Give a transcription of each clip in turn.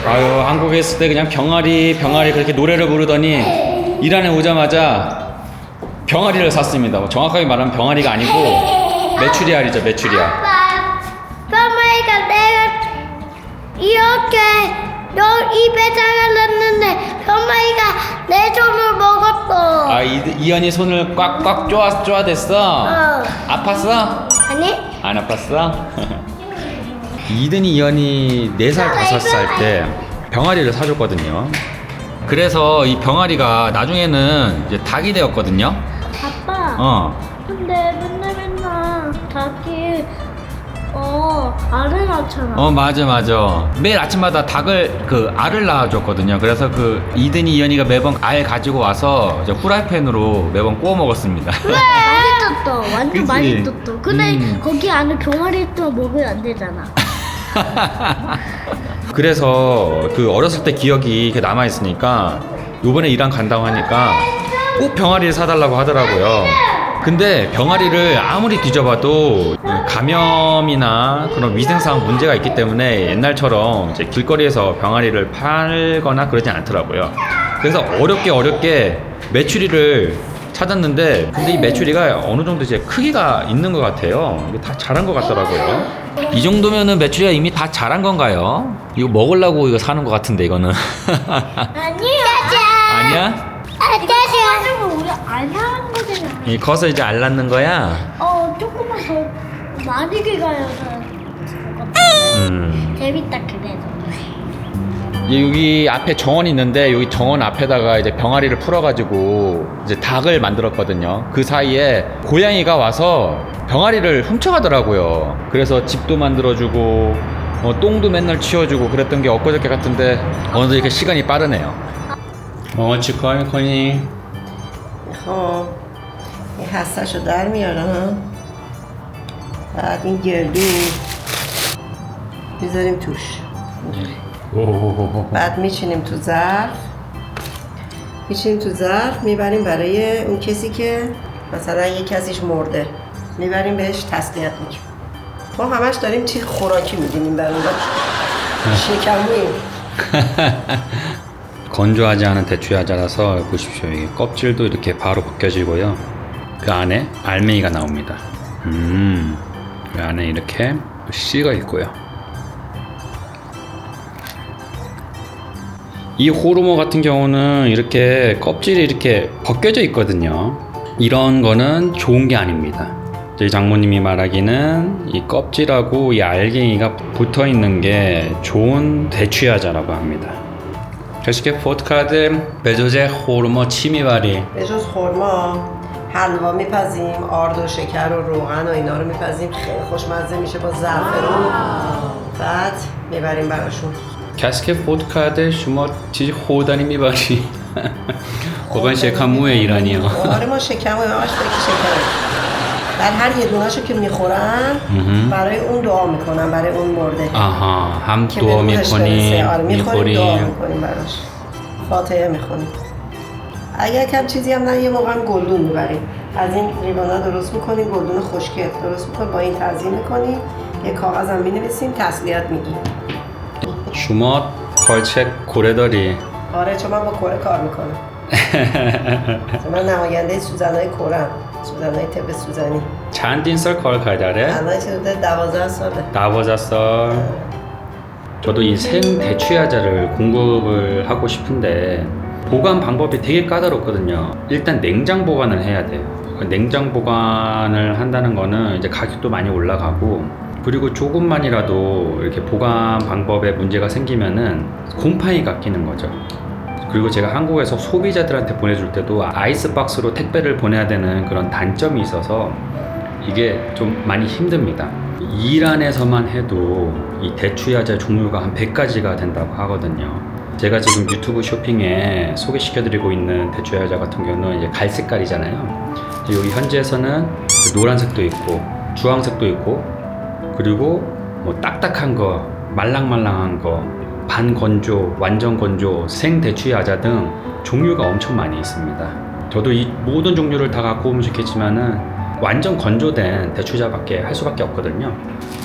아유, 한국에 있을 때 그냥 병아리 그렇게 노래를 부르더니 이란에 오자마자 병아리를 샀습니다. 뭐 정확하게 말하면 병아리가 아니고 메추리알이죠, 메추리알. 아빠, 병아리가 내가 이렇게 너 입에 달았는데 병아리가 내 손을 먹었어. 아, 이현이 손을 꽉꽉 쪼아댔어? 아팠어? 아니? 안 아팠어? 이든이 이현이 4살, 5살 때 병아리를 사줬거든요. 그래서 이 병아리가 나중에는 이제 닭이 되었거든요. 아빠. 근데 맨날 닭이 알을 낳잖아. 맞아. 매일 아침마다 알을 낳아줬거든요. 그래서 이든이 이현이가 매번 알 가지고 와서 이제 후라이팬으로 매번 구워 먹었습니다. 맛있었어. 완전 그치? 맛있었어. 근데 거기 안에 병아리 또 먹으면 안 되잖아. 그래서 어렸을 때 기억이 이렇게 남아있으니까 요번에 이란 간다고 하니까 꼭 병아리를 사달라고 하더라고요. 근데 병아리를 아무리 뒤져봐도 감염이나 그런 위생상 문제가 있기 때문에 옛날처럼 이제 길거리에서 병아리를 팔거나 그러지 않더라고요. 그래서 어렵게 메추리를 찾았는데, 근데 이 메추리가 어느 정도 이제 크기가 있는 것 같아요. 이게 다 자란 것 같더라고요. 이 정도면은 메추리가 이미 다 자란 건가요? 이거 먹으려고 이거 사는 것 같은데, 이거는. 아니야. 아니야? 가지고 우리 안 사는 거잖아. 이 커서 이제 알 낳는 거야? 조금만 더 많이 가야 재밌다 그래도. 여기 앞에 정원이 있는데 여기 정원 앞에다가 이제 병아리를 풀어가지고 이제 닭을 만들었거든요. 그 사이에 고양이가 와서 병아리를 훔쳐가더라고요. 그래서 집도 만들어주고 똥도 맨날 치워주고 그랬던 게 엊그저께 같은데 어느덧 이렇게 시간이 빠르네요. چیکار می‌کنی؟ خب این هستشو در میارم بعد این گردو میذاریم توش بعد میچینیم تو ظرف میبریم برای اون کسی که مثلا یه کسیش مرده میبریم بهش تسلیت میگیم. ما همش داریم چی خوراکی میدیم برای شکموییم. 건조하지 않은 대추야자라서 보십시오. 이게 껍질도 이렇게 바로 벗겨지고요. 그 안에 알맹이가 나옵니다. 그 안에 이렇게 씨가 있고요. 이 호르몬 같은 경우는 이렇게 껍질이 이렇게 벗겨져 있거든요. 이런 거는 좋은 게 아닙니다. 저희 장모님이 말하기는 이 껍질하고 이 알갱이가 붙어 있는 게 좋은 대추야자라고 합니다. کسی که فوت کرده به جز خرما چی میبری؟ به جز خرما حلوا میپزیم، آرد و شکر و روغن و اینا رو میپزیم، خیلی خوشمزه میشه با زعفرون. بعد میبریم براشون. کسی که فوت کرده شما چیزی خوردنی میبری؟ واقعا شکموه ایرانی ها. آره ما شکموه، همش فکر شکره. بعد هر یه دونه‌شو که میخورن برای اون دعا میکنن، برای اون مرده. آها، هم دعا میکنیم، میخوریم دعا میکنیم براش، فاتحه میخونیم. اگر کم چیزی هم نه یه موقع هم گلدون میبریم. از این لیوانا درست میکنیم، گلدون خشکی درست میکنیم، با این تزیین میکنیم، یه کاغذ هم مینویسیم، تسلیت میگیم. شما پارچه کره داری؟ آره چون من با کره کار میکنم. من نماینده سوزنای کره‌ام. سوزنای طب سوزنی. چندین سال کار کرده؟ الان چه 12 ساله. 12 살. 저도 이 생 대추야자를 공급을 하고 싶은데 보관 방법이 되게 까다롭거든요. 일단 냉장 보관을 해야 돼요. 냉장 보관을 한다는 거는 이제 가격도 많이 올라가고, 그리고 조금만이라도 이렇게 보관 방법에 문제가 생기면은 곰팡이가 끼는 거죠. 그리고 제가 한국에서 소비자들한테 보내줄 때도 아이스박스로 택배를 보내야 되는 그런 단점이 있어서 이게 좀 많이 힘듭니다. 이란에서만 해도 이 대추야자 종류가 한 100가지가 된다고 하거든요. 제가 지금 유튜브 쇼핑에 소개시켜드리고 있는 대추야자 같은 경우는 이제 갈색깔이잖아요. 여기 현지에서는 노란색도 있고 주황색도 있고, 그리고 뭐 딱딱한 거, 말랑말랑한 거, 반건조, 완전 건조, 생대추야자 등 종류가 엄청 많이 있습니다. 저도 이 모든 종류를 다 갖고 오면 좋겠지만은 완전 건조된 대추야자밖에 할 수밖에 없거든요.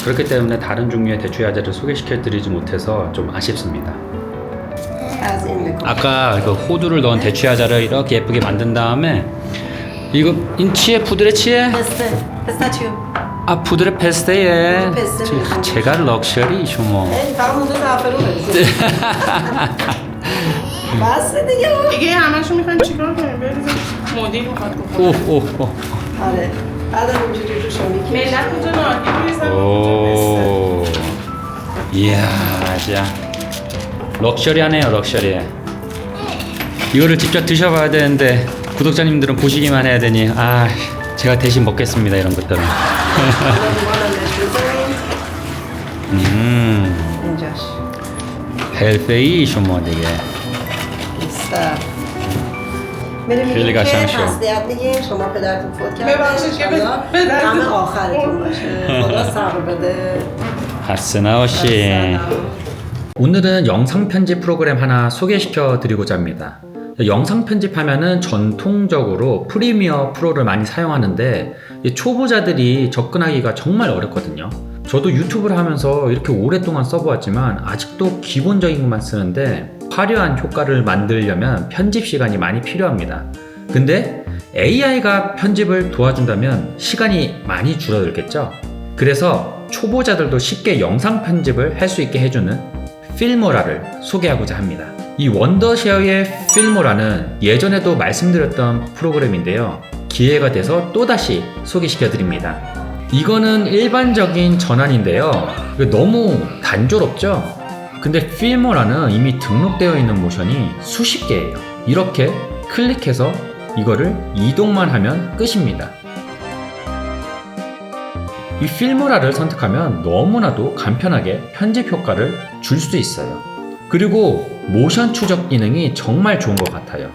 그렇기 때문에 다른 종류의 대추야자를 소개시켜 드리지 못해서 좀 아쉽습니다. تزیین میکنیم. 아까 그 호두를 넣은 대추야자를 이렇게 예쁘게 만든 다음에 이거 인치에 푸드레 치에? پسته پسته چیو؟ 아 푸드레 페스테에 페스테. 제가 럭셔리 شما این فقط مونده زعفرون بریزیم. بس دیگه. دیگه همشو میخوایم چیکار کنیم؟ بریزیم مدیر میخواد بکنه. 오오오 آره. بعد اونجوری روش رو می‌کشیم. ملت اونجا نارگیل بریزن. 오 이야 진짜 럭셔리하네요 럭셔리해 이거를 직접 드셔봐야 되는데 구독자님들은 보시기만 해야 되니 아 제가 대신 먹겠습니다 이런 것들은 لیوانم بهش بزنیم. اینجاش. 헬페이 شما دیگه نیسته. میریم خیلی میگیم که قشنگ شد. تسلیت میگیم شما پدرتون فوت کرده ببخشید که انشالله پدرتون- غم آخرتون باشه خدا صبر بده 하스나오씨 오늘은 영상 편집 프로그램 하나 소개시켜 드리고자 합니다. 영상 편집하면은 전통적으로 프리미어 프로를 많이 사용하는데 이 초보자들이 접근하기가 정말 어렵거든요. 저도 유튜브를 하면서 이렇게 오랫동안 써보았지만 아직도 기본적인 것만 쓰는데 화려한 효과를 만들려면 편집 시간이 많이 필요합니다. 근데 AI가 편집을 도와준다면 시간이 많이 줄어들겠죠? 그래서 초보자들도 쉽게 영상 편집을 할 수 있게 해주는 필모라를 소개하고자 합니다. 이 원더쉐어의 필모라는 예전에도 말씀드렸던 프로그램인데요. 기회가 돼서 또다시 소개시켜 드립니다. 이거는 일반적인 전환인데요. 너무 단조롭죠? 근데 필모라는 이미 등록되어 있는 모션이 수십 개예요. 이렇게 클릭해서 이거를 이동만 하면 끝입니다. 이 필모라를 선택하면 너무나도 간편하게 편집 효과를 줄 수 있어요. 그리고 모션 추적 기능이 정말 좋은 것 같아요.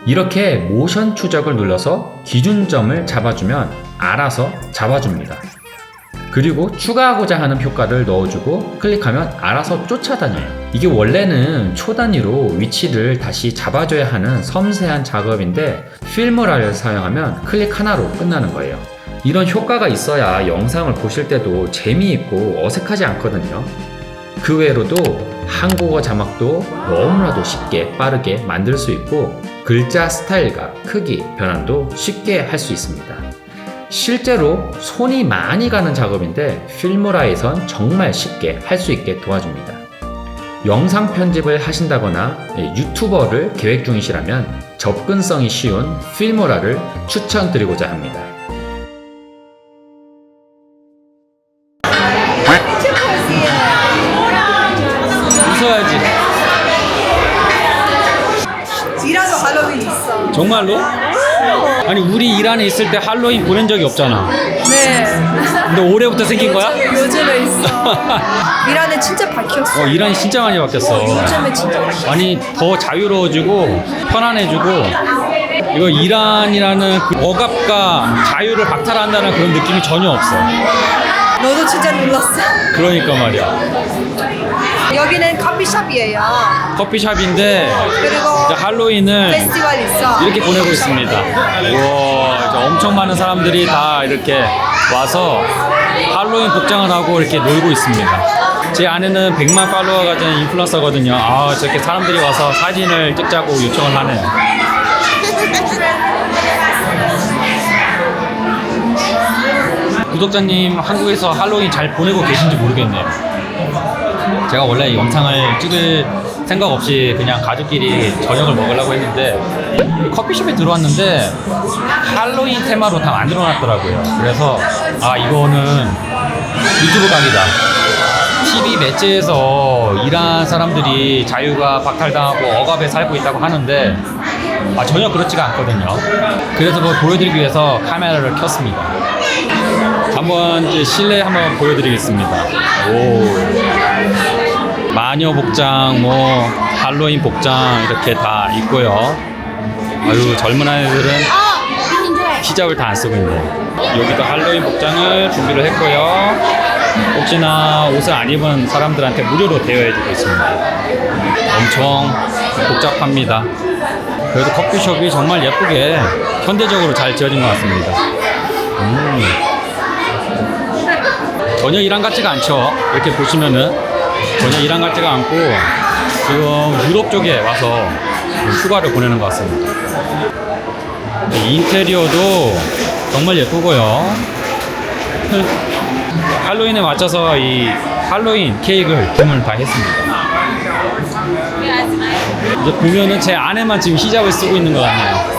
이렇게 모션 추적을 눌러서 기준점을 잡아주면 알아서 잡아줍니다. 그리고 추가하고자 하는 효과를 넣어주고 클릭하면 알아서 쫓아다녀요. 이게 원래는 초 단위로 위치를 다시 잡아줘야 하는 섬세한 작업인데 필모라를 사용하면 클릭 하나로 끝나는 거예요. 이런 효과가 있어야 영상을 보실 때도 재미있고 어색하지 않거든요. 그 외로도 한국어 자막도 너무나도 쉽게 빠르게 만들 수 있고 글자 스타일과 크기 변환도 쉽게 할 수 있습니다. 실제로 손이 많이 가는 작업인데 필모라에선 정말 쉽게 할 수 있게 도와줍니다. 영상 편집을 하신다거나 유튜버를 계획 중이시라면 접근성이 쉬운 필모라를 추천드리고자 합니다. 웃어야지. 이라도 할로윈 있어. 정말로? 아니 우리 이란에 있을 때 할로윈 보낸 적이 없잖아. 네. 근데 올해부터 생긴 거야? 요즘에 있어. 이란에 진짜 바뀌었어. 이란이 진짜 많이 바뀌었어. 요즘에 진짜 아니 더 자유로워지고 편안해지고 이거 이란이라는 그 억압과 자유를 박탈한다는 그런 느낌이 전혀 없어. 너도 진짜 놀랐어. 그러니까 말이야. 여기는 커피숍이에요. 커피숍인데 그리고 이제 할로윈을 페스티벌 있어. 이렇게 보내고 있습니다. 우와, 이제 엄청 많은 사람들이 다 이렇게 와서 할로윈 복장을 하고 이렇게 놀고 있습니다. 제 아내는 100만 팔로워가 가진 인플루언서거든요. 아, 저렇게 사람들이 와서 사진을 찍자고 요청을 하네요. 구독자님 한국에서 할로윈 잘 보내고 계신지 모르겠네요. 제가 원래 영상을 찍을 생각 없이 그냥 가족끼리 저녁을 먹으려고 했는데 커피숍에 들어왔는데 할로윈 테마로 다 만들어 놨더라고요. 그래서 아 이거는 유튜브 각이다. TV 매체에서 이란 사람들이 자유가 박탈당하고 억압에 살고 있다고 하는데 전혀 그렇지가 않거든요. 그래서 그걸 보여드리기 위해서 카메라를 켰습니다. 한번 이제 실내 한번 보여드리겠습니다. 오. 마녀 복장, 뭐 할로윈 복장 이렇게 다 있고요. 아유 젊은 아이들은 히잡을 다 안 쓰고 있네요. 여기도 할로윈 복장을 준비를 했고요. 혹시나 옷을 안 입은 사람들한테 무료로 대여해주고 있습니다. 엄청 복잡합니다. 그래도 커피숍이 정말 예쁘게 현대적으로 잘 지어진 것 같습니다. 전혀 이란 같지가 않죠. 이렇게 보시면은 전혀 이란 같지가 않고 지금 유럽 쪽에 와서 휴가를 보내는 것 같습니다. 인테리어도 정말 예쁘고요. 할로윈에 맞춰서 이 할로윈 케이크를 주문을 다 했습니다. 이제 보면은 제 아내만 지금 히잡을 쓰고 있는 것 같네요.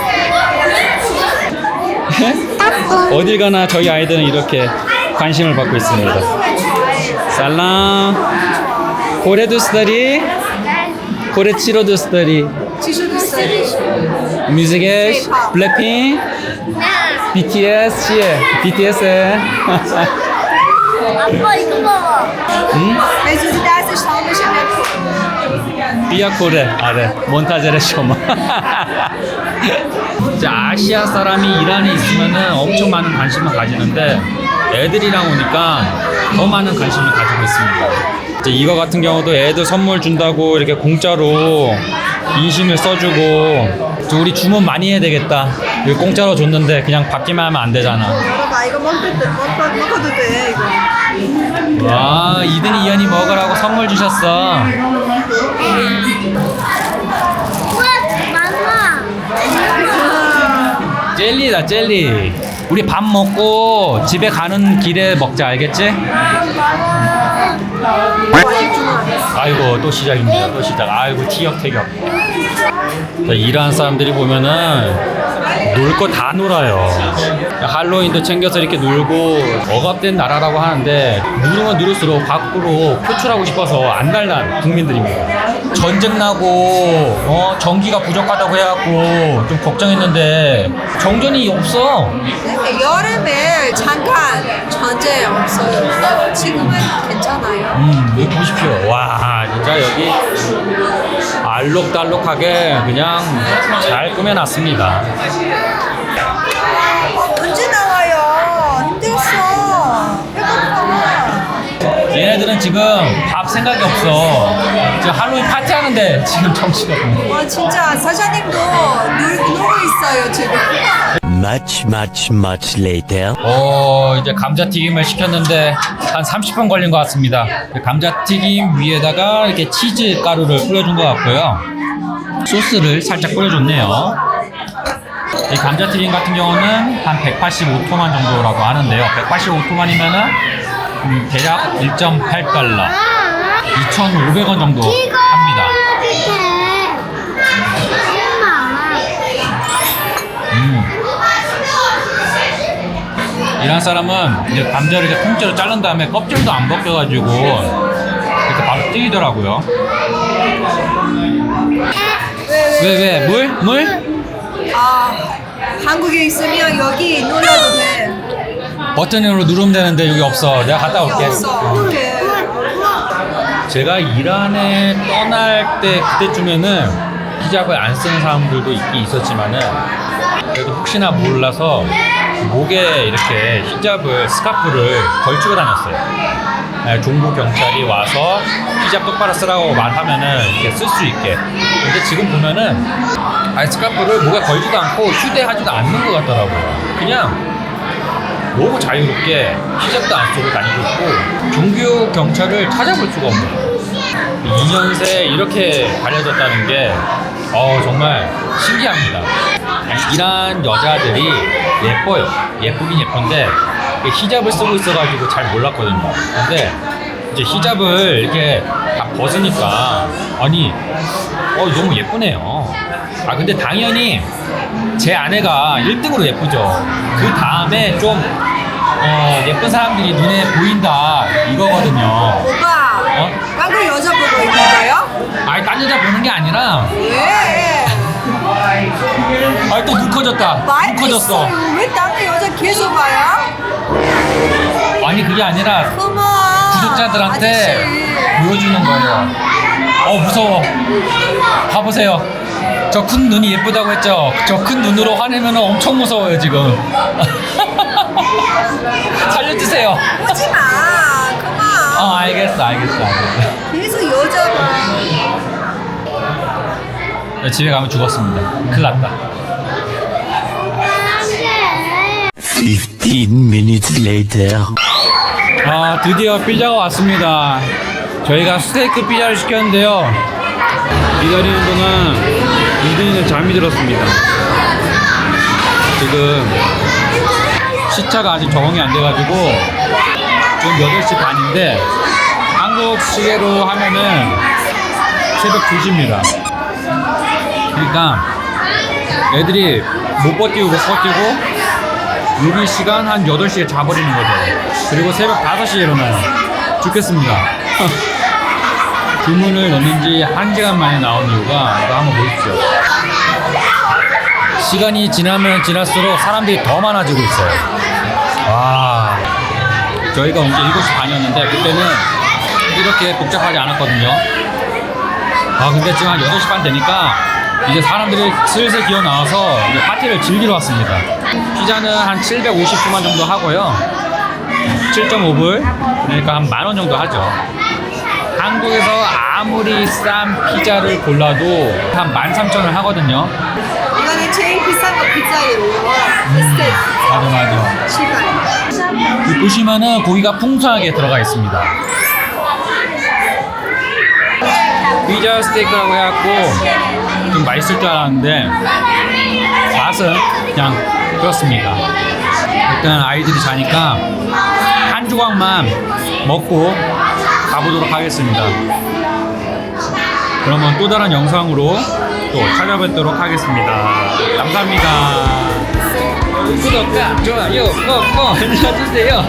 어딜 가나 저희 아이들은 이렇게 관심을 받고 있습니다. 살람. 고래 두스터리. 고래 치로 두스터리. 뮤직에 블랙핑. BTS 시에 BTS에. 아빠 이거 봐봐. 응? Mesut'u derse çalmışım. 비아코레 아래 몬타제레 쇼마. 이제 아시아 사람이 이란에 있으면은 엄청 많은 관심을 가지는데 애들이랑 오니까 더 많은 관심을 가지고 있습니다. 이제 이거 같은 경우도 애들 선물 준다고 이렇게 공짜로 인심을 써주고 이제 우리 주문 많이 해야 되겠다. 이거 공짜로 줬는데 그냥 받기만 하면 안 되잖아. Baba 이거 먹어도 돼 이거. 와, 이든이 이현이 먹으라고 선물 주셨어. 우와 많아. 젤리다 젤리. 우리 밥 먹고 집에 가는 길에 먹자, 알겠지? 아이고 또 시작입니다. 또 시작. 아이고 티격태격. 이란 사람들이 보면은 놀 거 다 놀아요. 할로윈도 챙겨서 이렇게 놀고 억압된 나라라고 하는데 누르면 누를수록 밖으로 표출하고 싶어서 안달난 국민들입니다. 전쟁 나고 전기가 부족하다고 해갖고 좀 걱정했는데 정전이 없어. 여름에 잠깐 전제 없어요. 지금은 괜찮아요. 여기 보십시오. 와, 진짜 여기 알록달록하게 그냥 잘 꾸며놨습니다. 언제 나와요? 힘들었어. 배고파. 얘네들은 지금 밥 생각이 없어. 지금 할로윈 파티하는데 지금 정신이 없네. 진짜 사장님도 놀고 있어요 지금. Much later. 이제 감자튀김을 시켰는데 한 30분 걸린 것 같습니다. 감자튀김 위에다가 이렇게 치즈 가루를 뿌려준 것 같고요. 소스를 살짝 뿌려줬네요. 이 감자튀김 같은 경우는 한 185토만 정도라고 하는데요. 185토만이면은 대략 1.8달러, 2,500원 정도 합니다. 이란 사람은 이제 감자를 이렇게 통째로 자른 다음에 껍질도 안 벗겨가지고 이렇게 바로 튀기더라고요. 왜? 물? 한국에 있으면 여기 놀러도 돼. 버튼으로 누르면 되는데 여기 없어. 내가 갔다 올게. 없어. 어떡해. 제가 이란에 떠날 때 그때쯤에는 히잡을 안 쓰는 사람들도 있긴 있었지만은 그래도 혹시나 몰라서 목에 이렇게 히잡을 스카프를 걸치고 다녔어요. 중부 경찰이 와서 히잡 똑바로 쓰라고 말하면은 이렇게 쓸 수 있게. 근데 지금 보면은 아예 스카프를 목에 걸지도 않고 휴대하지도 않는 것 같더라고요. 그냥 너무 자유롭게 히잡도 안 쓰고 다니고 있고 종교 경찰을 찾아볼 수가 없네요. 2년새 이렇게 가려졌다는 게 정말 신기합니다. 이란 여자들이 예뻐요. 예쁘긴 예쁜데 히잡을 쓰고 있어가지고 잘 몰랐거든요. 근데 이제 히잡을 이렇게 다 벗으니까 아니 너무 예쁘네요. 근데 당연히 제 아내가 1등으로 예쁘죠. 그 다음에 좀 예쁜 사람들이 눈에 보인다 이거거든요. 오빠, 딴거 여자 보고 있는 거예요? 아니 딴 여자 보는 게 아니라 왜? 또 눈 커졌다. 눈 커졌어. 왜 딴거 여자 계속 봐요? 아니 그게 아니라 그만. 구독자들한테 아저씨. 보여주는 거예요. 무서워. 봐보세요. 저 큰 눈이 예쁘다고 했죠? 저 큰 눈으로 화내면 엄청 무서워요 지금. 살려주세요. 오지 마. 그만. 알겠어. 계속 여자 봐. 집에 가면 죽었습니다. 큰일 났다. 15 minutes later. 드디어 피자가 왔습니다. 저희가 스테이크 피자를 시켰는데요. 기다리는 동안 이든이는 잠이 들었습니다. 지금 시차가 아직 적응이 안 돼가지고 지금 8시 반인데 한국 시계로 하면은 새벽 2시입니다. 그러니까 애들이 못 버티고 유비 시간 한 8시에 자버리는 거죠. 그리고 새벽 5시에 일어나요. 죽겠습니다. 주문을 넣는지 1시간 만에 나온 이유가 이거 한번 보십시오. 시간이 지나면 지날수록 사람들이 더 많아지고 있어요. 와, 저희가 온 게 7시 반이었는데 그때는 이렇게 복잡하지 않았거든요. 근데 지금 한 8시 반 되니까 이제 사람들이 슬슬 기어 나와서 이제 파티를 즐기러 왔습니다. 피자는 한 750주만 정도 하고요. 7.5불, 그러니까 한 10,000원 정도 하죠. 한국에서 아무리 싼 피자를 골라도 한 13,000원 하거든요. 이거는 제일 비싼 거 피자예요. 맞아. 시간. 여기 보시면은 고기가 풍성하게 들어가 있습니다. 피자 스테이크라고 해갖고 좀 맛있을 줄 알았는데 맛은 그냥 그렇습니다. 일단 아이들이 자니까 한 조각만 먹고 가보도록 하겠습니다. 그러면 또 다른 영상으로 또 찾아뵙도록 하겠습니다. 감사합니다. 구독과 좋아요 꼭 눌러주세요.